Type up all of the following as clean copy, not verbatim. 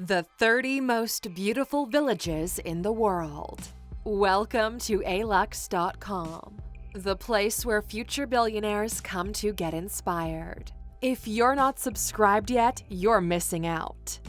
The 30 most beautiful villages in the world. Welcome to Allux.com, the place where future billionaires come to get inspired. If you're not subscribed yet, you're missing out.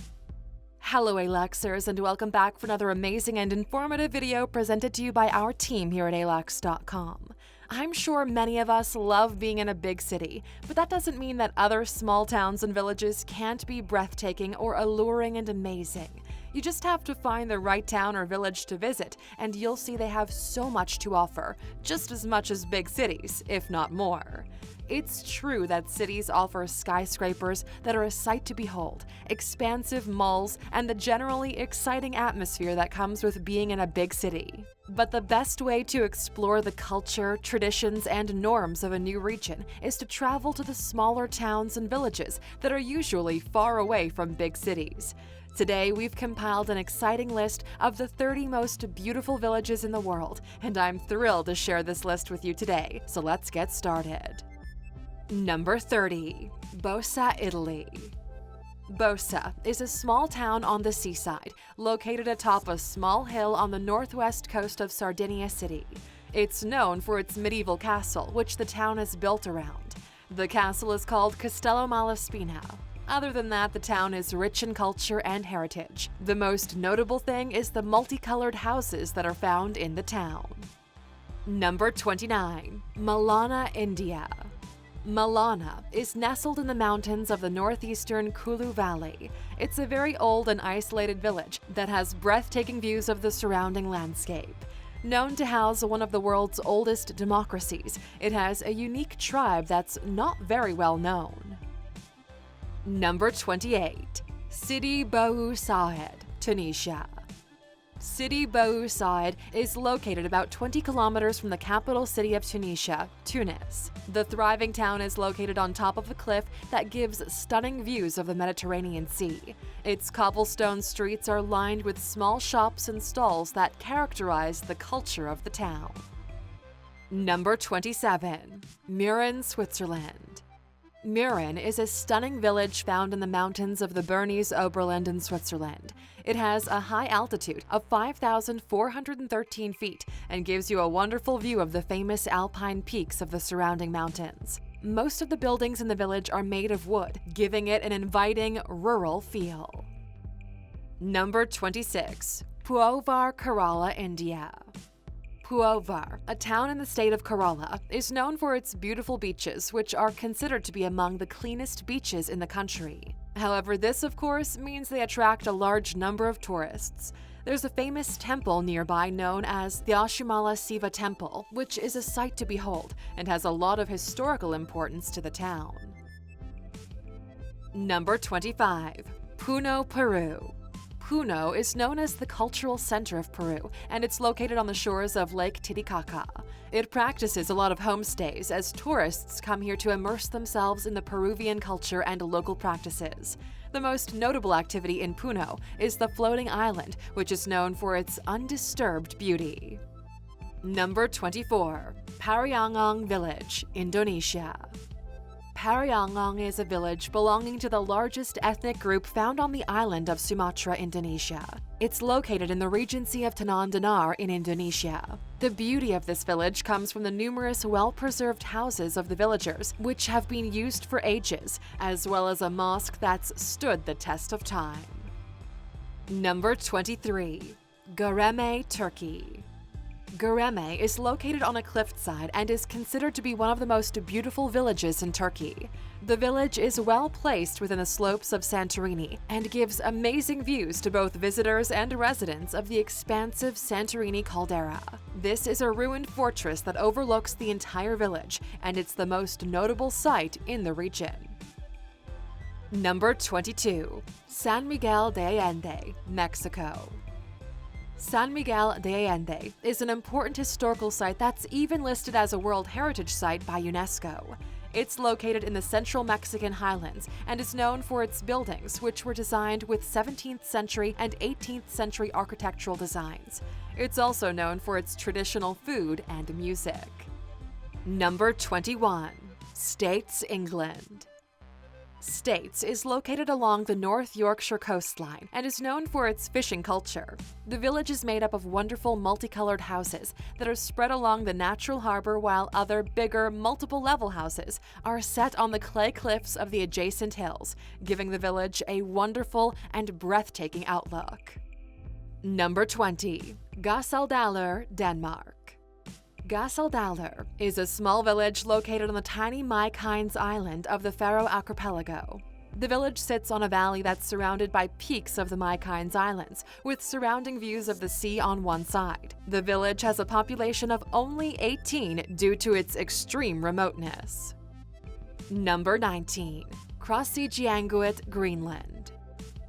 Hello Aluxers, and welcome back for another amazing and informative video presented to you by our team here at Allux.com. I'm sure many of us love being in a big city, but that doesn't mean that other small towns and villages can't be breathtaking or alluring and amazing. You just have to find the right town or village to visit, and you'll see they have so much to offer, just as much as big cities, if not more. It's true that cities offer skyscrapers that are a sight to behold, expansive malls, and the generally exciting atmosphere that comes with being in a big city. But the best way to explore the culture, traditions, and norms of a new region is to travel to the smaller towns and villages that are usually far away from big cities. Today, we've compiled an exciting list of the 30 most beautiful villages in the world, and I'm thrilled to share this list with you today, so let's get started. Number 30. Vasa, Italy. Vasa is a small town on the seaside, located atop a small hill on the northwest coast of Sardinia City. It's known for its medieval castle, which the town is built around. The castle is called Castello Malaspina. Other than that, the town is rich in culture and heritage. The most notable thing is the multicolored houses that are found in the town. Number 29. Mulana, India. Mulana is nestled in the mountains of the northeastern Kulu Valley. It's a very old and isolated village that has breathtaking views of the surrounding landscape. Known to house one of the world's oldest democracies, it has a unique tribe that's not very well known. Number 28. Sidi Bou Said, Tunisia. Sidi Bou Said is located about 20 kilometers from the capital city of Tunisia, Tunis. The thriving town is located on top of a cliff that gives stunning views of the Mediterranean Sea. Its cobblestone streets are lined with small shops and stalls that characterize the culture of the town. Number 27. Miron, Switzerland. Miron is a stunning village found in the mountains of the Bernese Oberland in Switzerland. It has a high altitude of 5,413 feet and gives you a wonderful view of the famous alpine peaks of the surrounding mountains. Most of the buildings in the village are made of wood, giving it an inviting, rural feel. Number 26. Puovar, Kerala, India. Puovar, a town in the state of Kerala, is known for its beautiful beaches, which are considered to be among the cleanest beaches in the country. However, this of course means they attract a large number of tourists. There's a famous temple nearby known as the Ashumala Siva Temple, which is a sight to behold and has a lot of historical importance to the town. Number 25. Puno Peru. Puno is known as the cultural center of Peru, and it's located on the shores of Lake Titicaca. It practices a lot of homestays as tourists come here to immerse themselves in the Peruvian culture and local practices. The most notable activity in Puno is the floating island, which is known for its undisturbed beauty. Number 24. Parayangan Village, Indonesia. Parayangan is a village belonging to the largest ethnic group found on the island of Sumatra, Indonesia. It's located in the Regency of Tanah Danar in Indonesia. The beauty of this village comes from the numerous well-preserved houses of the villagers, which have been used for ages, as well as a mosque that's stood the test of time. Number 23. Goreme, Turkey. Goreme is located on a cliffside and is considered to be one of the most beautiful villages in Turkey. The village is well placed within the slopes of Santorini and gives amazing views to both visitors and residents of the expansive Santorini caldera. This is a ruined fortress that overlooks the entire village, and it's the most notable site in the region. Number 22. San Miguel de Allende, Mexico. San Miguel de Allende is an important historical site that's even listed as a World Heritage Site by UNESCO. It's located in the central Mexican highlands and is known for its buildings, which were designed with 17th century and 18th century architectural designs. It's also known for its traditional food and music. Number 21. States, England. States is located along the North Yorkshire coastline and is known for its fishing culture. The village is made up of wonderful multicolored houses that are spread along the natural harbor, while other bigger multiple-level houses are set on the clay cliffs of the adjacent hills, giving the village a wonderful and breathtaking outlook. Number 20. Gaseldalur, Denmark. Gaseldalur is a small village located on the tiny Mykines Island of the Faroe Archipelago. The village sits on a valley that's surrounded by peaks of the Mykines Islands, with surrounding views of the sea on one side. The village has a population of only 18 due to its extreme remoteness. Number 19. Krassigjeanguit, Greenland.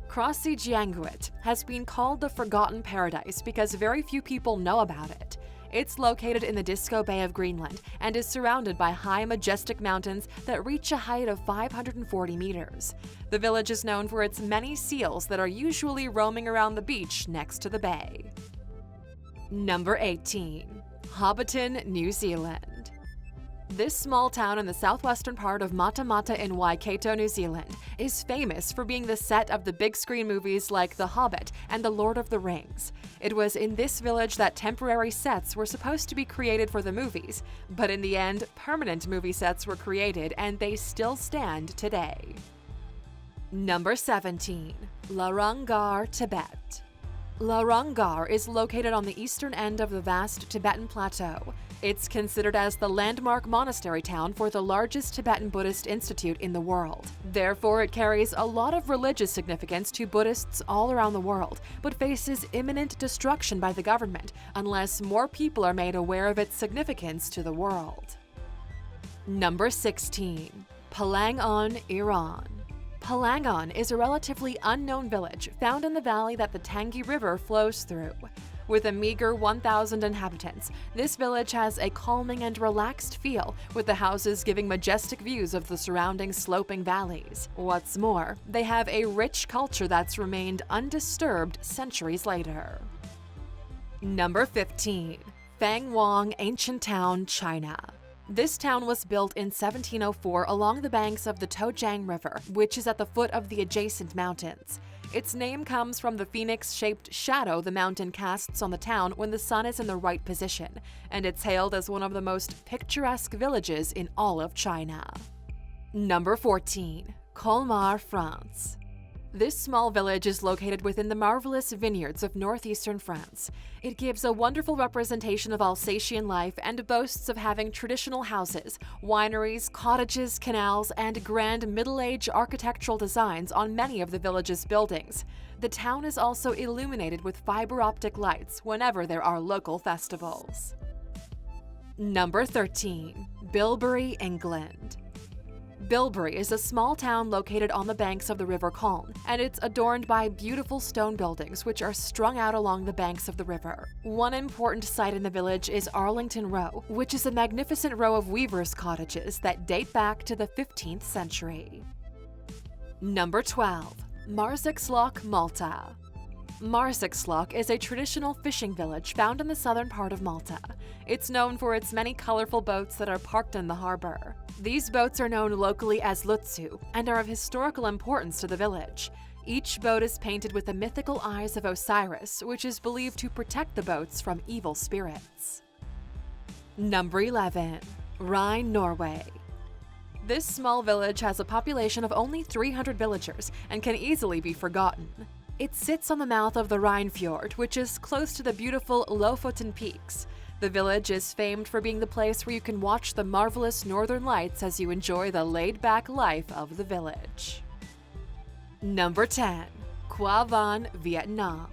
Krassigjeanguit has been called the Forgotten Paradise because very few people know about it. It's located in the Disco Bay of Greenland and is surrounded by high, majestic mountains that reach a height of 540 meters. The village is known for its many seals that are usually roaming around the beach next to the bay. Number 18. Hobbiton, New Zealand. This small town in the southwestern part of Mata Mata in Waikato, New Zealand, is famous for being the set of the big screen movies like The Hobbit and The Lord of the Rings. It was in this village that temporary sets were supposed to be created for the movies, but in the end, permanent movie sets were created and they still stand today. Number 17. Larunggar, Tibet. Larunggar is located on the eastern end of the vast Tibetan plateau. It's considered as the landmark monastery town for the largest Tibetan Buddhist institute in the world. Therefore, it carries a lot of religious significance to Buddhists all around the world, but faces imminent destruction by the government unless more people are made aware of its significance to the world. Number 16. Palang, Iran. Palang is a relatively unknown village found in the valley that the Tangi River flows through. With a meager 1,000 inhabitants, this village has a calming and relaxed feel, with the houses giving majestic views of the surrounding sloping valleys. What's more, they have a rich culture that's remained undisturbed centuries later. Number 15. Fang Wang, Ancient Town, China. This town was built in 1704 along the banks of the Tojiang River, which is at the foot of the adjacent mountains. Its name comes from the phoenix-shaped shadow the mountain casts on the town when the sun is in the right position, and it's hailed as one of the most picturesque villages in all of China. Number 14. Kalmar, France. This small village is located within the marvelous vineyards of northeastern France. It gives a wonderful representation of Alsatian life and boasts of having traditional houses, wineries, cottages, canals, and grand Middle-Age architectural designs on many of the village's buildings. The town is also illuminated with fiber optic lights whenever there are local festivals. Number 13. Bilberry, England. Bilberry is a small town located on the banks of the River Colne, and it's adorned by beautiful stone buildings which are strung out along the banks of the river. One important site in the village is Arlington Row, which is a magnificent row of weavers' cottages that date back to the 15th century. Number 12. Marzikslock, Malta. Marzikslock is a traditional fishing village found in the southern part of Malta. It's known for its many colorful boats that are parked in the harbor. These boats are known locally as Lutsu and are of historical importance to the village. Each boat is painted with the mythical eyes of Osiris, which is believed to protect the boats from evil spirits. Number 11. Rhine Norway. This small village has a population of only 300 villagers and can easily be forgotten. It sits on the mouth of the Rhine Fjord, which is close to the beautiful Lofoten Peaks. The village is famed for being the place where you can watch the marvelous northern lights as you enjoy the laid-back life of the village. Number 10. Qua Van Vietnam.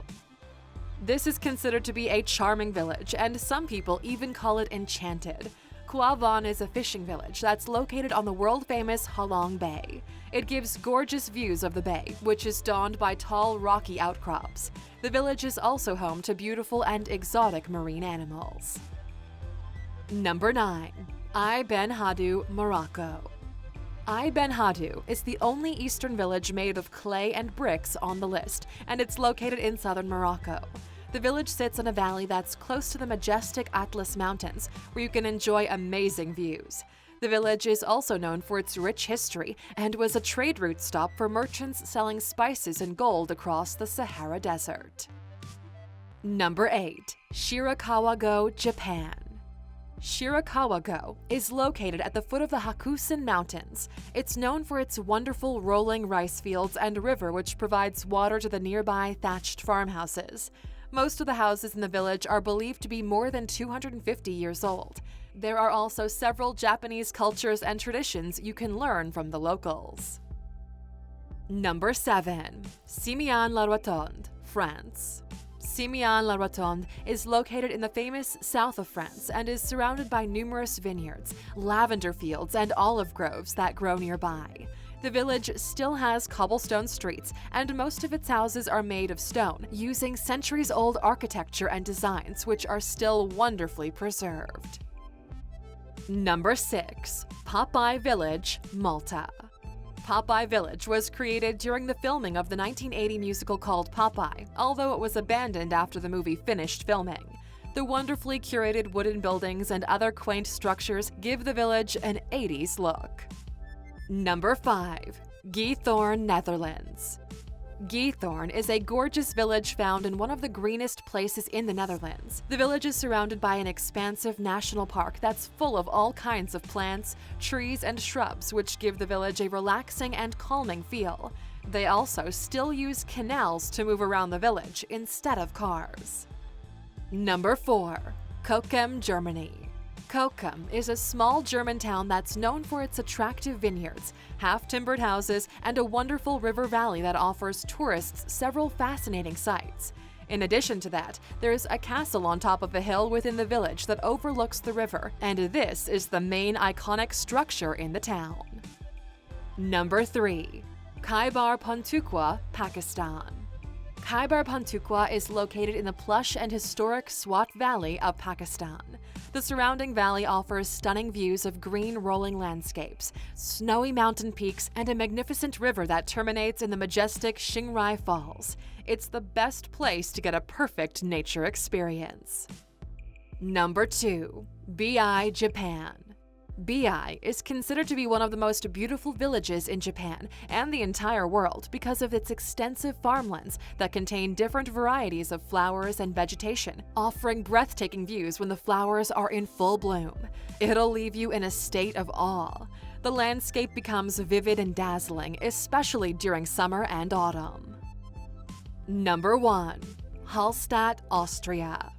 This is considered to be a charming village, and some people even call it enchanted. Qua Van is a fishing village that's located on the world-famous Halong Bay. It gives gorgeous views of the bay, which is donned by tall, rocky outcrops. The village is also home to beautiful and exotic marine animals. Number 9. Ben Haddou Morocco. Ben Haddou is the only eastern village made of clay and bricks on the list, and it's located in southern Morocco. The village sits in a valley that's close to the majestic Atlas Mountains, where you can enjoy amazing views. The village is also known for its rich history and was a trade route stop for merchants selling spices and gold across the Sahara Desert. Number 8. Shirakawa Go Japan. Shirakawa Go is located at the foot of the Hakusen Mountains. It's known for its wonderful rolling rice fields and river which provides water to the nearby thatched farmhouses. Most of the houses in the village are believed to be more than 250 years old. There are also several Japanese cultures and traditions you can learn from the locals. Number 7. Simeon-la-Rotonde, France. Simeon-la-Rotonde is located in the famous south of France and is surrounded by numerous vineyards, lavender fields, and olive groves that grow nearby. The village still has cobblestone streets, and most of its houses are made of stone, using centuries-old architecture and designs which are still wonderfully preserved. Number 6. Popeye Village, Malta. Popeye Village was created during the filming of the 1980 musical called Popeye, although it was abandoned after the movie finished filming. The wonderfully curated wooden buildings and other quaint structures give the village an 80s look. Number 5. Thorn Netherlands. Thorn is a gorgeous village found in one of the greenest places in the Netherlands. The village is surrounded by an expansive national park that's full of all kinds of plants, trees, and shrubs which give the village a relaxing and calming feel. They also still use canals to move around the village instead of cars. Number 4. Kokom Germany. Kokom is a small German town that's known for its attractive vineyards, half-timbered houses, and a wonderful river valley that offers tourists several fascinating sights. In addition to that, there's a castle on top of a hill within the village that overlooks the river, and this is the main iconic structure in the town. Number 3. Khyber Pakhtunkhwa, Pakistan. Khyber Pakhtunkhwa is located in the plush and historic Swat Valley of Pakistan. The surrounding valley offers stunning views of green rolling landscapes, snowy mountain peaks, and a magnificent river that terminates in the majestic Shingrai Falls. It's the best place to get a perfect nature experience. Number 2. Bi, Japan. Bi is considered to be one of the most beautiful villages in Japan and the entire world because of its extensive farmlands that contain different varieties of flowers and vegetation, offering breathtaking views when the flowers are in full bloom. It'll leave you in a state of awe. The landscape becomes vivid and dazzling, especially during summer and autumn. Number 1. Hallstatt, Austria.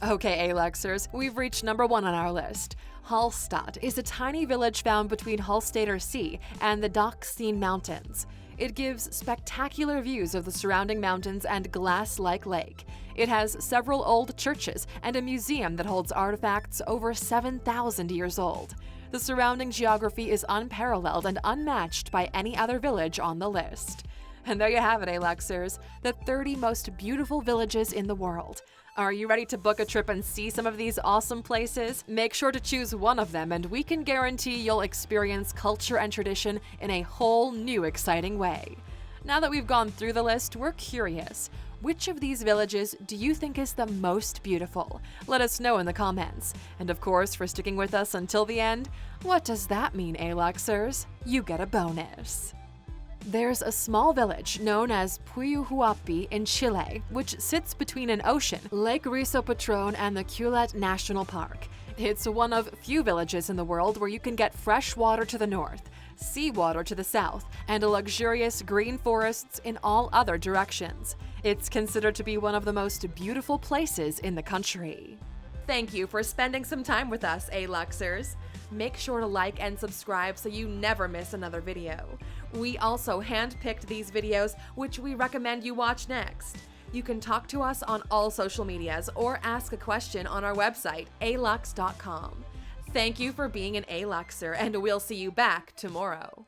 Okay, Aluxers, we've reached number 1 on our list. Hallstatt is a tiny village found between Hallstatter Sea and the Dachstein Mountains. It gives spectacular views of the surrounding mountains and glass-like lake. It has several old churches and a museum that holds artifacts over 7,000 years old. The surrounding geography is unparalleled and unmatched by any other village on the list. And there you have it, Aluxers, the 30 most beautiful villages in the world. Are you ready to book a trip and see some of these awesome places? Make sure to choose one of them, and we can guarantee you'll experience culture and tradition in a whole new exciting way. Now that we've gone through the list, we're curious. Which of these villages do you think is the most beautiful? Let us know in the comments. And of course, for sticking with us until the end, what does that mean, Aluxers? You get a bonus. There's a small village known as Puyuhuapi in Chile, which sits between an ocean, Lake Riso Patron, and the Culet National Park. It's one of few villages in the world where you can get fresh water to the north, seawater to the south, and luxurious green forests in all other directions. It's considered to be one of the most beautiful places in the country. Thank you for spending some time with us, Aluxers. Make sure to like and subscribe so you never miss another video. We also hand-picked these videos, which we recommend you watch next. You can talk to us on all social medias or ask a question on our website, Alux.com. Thank you for being an Aluxer, and we'll see you back tomorrow.